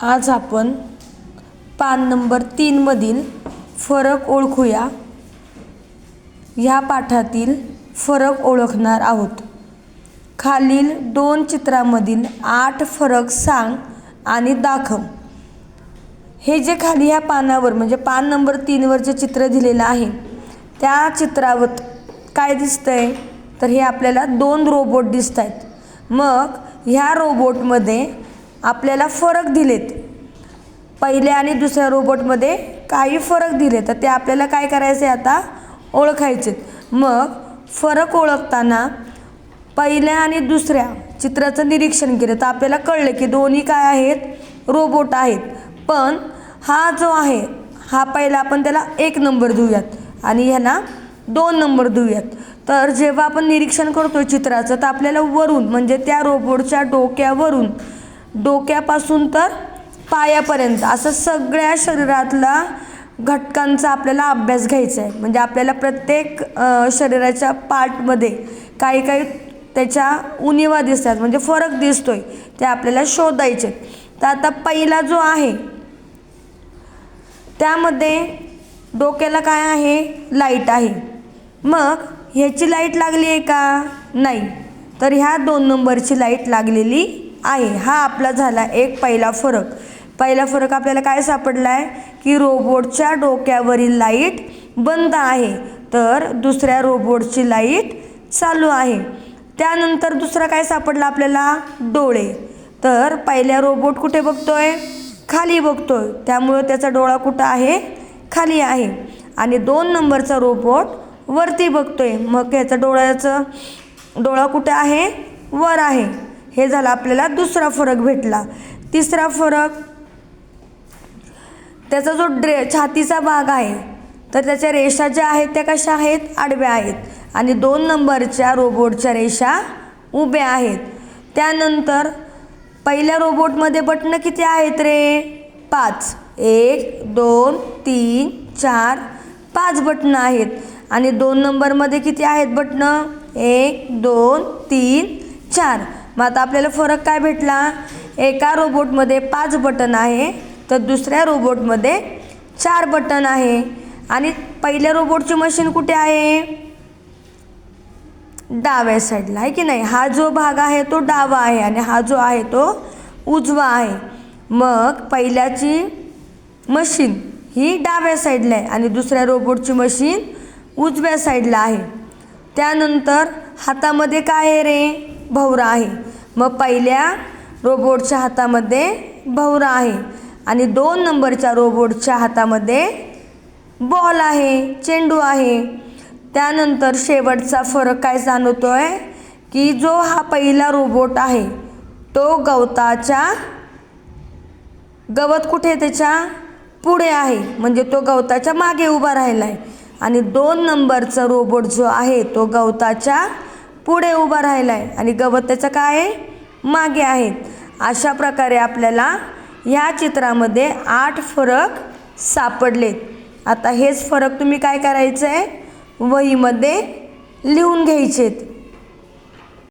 आज आपण पान नंबर 3 मधील फरक ओळखूया. ह्या पाठातील फरक ओळखणार आहोत. खालील 2 चित्रांमधील 8 फरक सांग आणि दाखव. हे जे खाली ह्या पानावर म्हणजे पान नंबर 3 वर जे चित्र दिलेलं आहे त्या चित्रावर काय दिसतंय तर हे आपल्याला 2 रोबोट दिसत आहेत. मग ह्या रोबोटमध्ये आपल्याला फरक दिलेत. पहिल्या आणि दुसऱ्या रोबोटमध्ये काही फरक दिले तर ते आपल्याला काय करायचे आता ओळखायचे. मग फरक ओळखताना पहिल्या आणि दुसऱ्या चित्राचं निरीक्षण केलं तर आपल्याला कळलं की दोन्ही काय आहेत रोबोट आहेत. पण हा जो आहे हा पहिला आपण त्याला 1 नंबर देऊयात आणि ह्याला 2 नंबर देऊयात. तर जेव्हा आपण निरीक्षण करतो चित्राचं तर आपल्याला वरून म्हणजे त्या रोबोटच्या डोक्यावरून डोक्यापासून तर पायापर्यंत असं सगळ्या शरीरातला घटकांचा आपल्याला अभ्यास घ्यायचा आहे. म्हणजे आपल्याला प्रत्येक शरीराच्या पार्टमध्ये काही काही त्याच्या उणिवा दिसतात म्हणजे फरक दिसतोय ते आपल्याला शोधायचे. तर आता पहिला जो आहे त्यामध्ये डोक्याला काय आहे लाईट आहे. मग ह्याची लाईट लागली आहे का नाही तर ह्या 2 नंबरची लाईट लागलेली आहे. हा आपला झाला एक पहिला फरक. पहिला फरक आपल्याला काय सापडला आहे की रोबोटच्या डोक्यावरील लाईट बंद आहे तर दुसऱ्या रोबोटची लाईट चालू आहे. त्यानंतर दुसरा काय सापडला आपल्याला डोळे. तर पहिल्या रोबोट कुठे बघतोय खाली बघतोय त्यामुळे त्याचा डोळा कुठं आहे खाली आहे. आणि 2 नंबरचा रोबोट वरती बघतोय मग ह्याचा डोळा कुठे आहे वर आहे. हे झालं आपल्याला दुसरा फरक भेटला. तिसरा फरक त्याचा जो छातीचा भाग आहे तर त्याच्या रेषा ज्या आहेत त्या कशा आहेत आडव्या आहेत आणि 2 नंबरच्या रोबोटच्या रेषा उभ्या आहेत. त्यानंतर पहिल्या रोबोटमध्ये बटणं किती आहेत रे 5 1 2 3 4 5 बटणं आहेत. आणि 2 नंबरमध्ये किती आहेत बटणं 1 2 3 4. मग आता आपल्याला फरक काय भेटला एका रोबोटमध्ये 5 बटन आहे तर दुसऱ्या रोबोटमध्ये 4 बटन आहे. आणि पहिल्या रोबोटची मशीन कुठे आहे डाव्या साईडला आहे की नाही. हा जो भाग आहे तो डावा आहे आणि हा जो आहे तो उजवा आहे. मग पहिल्याची मशीन ही डाव्या साईडला आहे आणि दुसऱ्या रोबोटची मशीन उजव्या साईडला आहे. त्यानंतर हातामध्ये काय आहे रे भोवरा आहे. मग पहिल्या रोबोटच्या हातामध्ये भोवरा आहे आणि 2 नंबरच्या रोबोटच्या हातामध्ये बॉल आहे चेंडू आहे. त्यानंतर शेवटचा फरक काय जाणवतोय की जो हा पहिला रोबोट आहे तो गवत कुठे त्याच्या पुढे आहे म्हणजे तो गवताच्या मागे उभा राहिला आहे. आणि 2 नंबरचा रोबोट जो आहे तो गवताच्या पुढे उभा राहिला आहे आणि गवत त्याचं काय आहे मागे आहेत. अशा प्रकारे आपल्याला ह्या चित्रामध्ये 8 फरक सापडलेत. आता हेच फरक तुम्ही काय करायचं आहे वहीमध्ये लिहून घ्यायचेत.